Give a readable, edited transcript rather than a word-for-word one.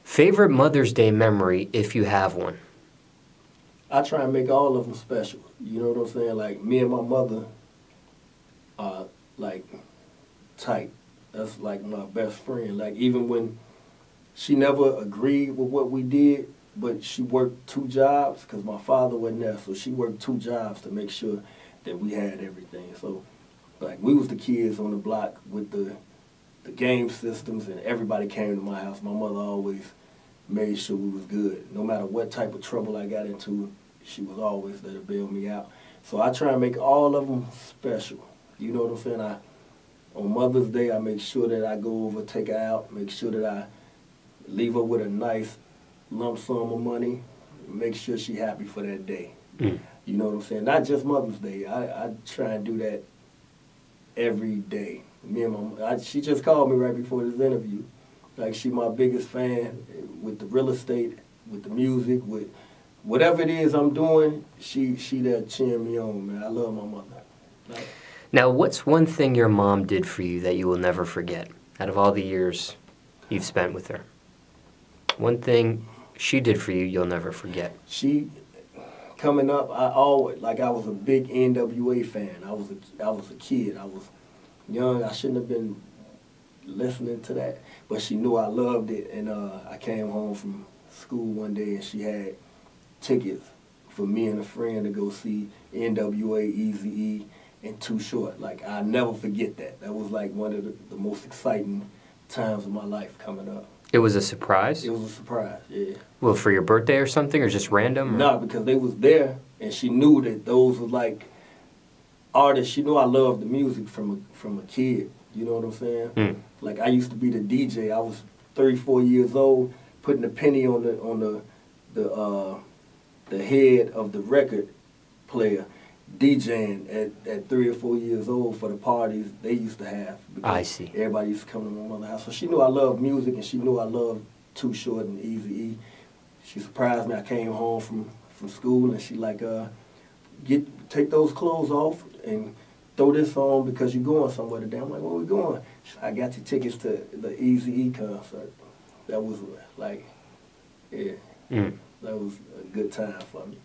Favorite Mother's Day memory, if you have one? I try and make all of them special. You know what I'm saying? Like, me and my mother are, like, tight. That's, like, my best friend. Like, even when she never agreed with what we did, but she worked 2 jobs because my father wasn't there. So she worked 2 jobs to make sure that we had everything. So, like, we was the kids on the block with the game systems, and everybody came to my house. My mother always made sure we was good. No matter what type of trouble I got into, she was always there to bail me out. So I try and make all of them special. You know what I'm saying? On Mother's Day, I make sure that I go over, take her out, make sure that I leave her with a nice lump sum of money, make sure she happy for that day. You know what I'm saying? Not just Mother's Day. I try and do that every day. Me and she just called me right before this interview. Like, she my biggest fan with the real estate, with the music, with whatever it is I'm doing, she there cheering me on, man. I love my mother. Like, now, what's one thing your mom did for you that you will never forget out of all the years you've spent with her? One thing she did for you you'll never forget. She, coming up, I was a big n.w.a. fan. I was a kid. I was young. I shouldn't have been listening to that, but she knew I loved it. And I came home from school one day and she had tickets for me and a friend to go see n.w.a, Eazy-E, and Too Short. Like, I'll never forget that. That was like one of the most exciting times of my life coming up. It was a surprise? It was a surprise, yeah. Well, for your birthday or something, or just random? Or? No, because they was there, and she knew that those were like artists. She knew I loved the music from a kid. You know what I'm saying? Like, I used to be the DJ. I was 34 years old, putting a penny on the head of the record player, DJing at 3 or 4 years old for the parties they used to have. I see. Everybody used to come to my mother's house. So she knew I loved music, and she knew I loved Too Short and Eazy-E. She surprised me. I came home from school, and she like, take those clothes off and throw this on because you're going somewhere today. I'm like, where we going? I got you tickets to the eazy-e concert. That was like, yeah, that was a good time for me.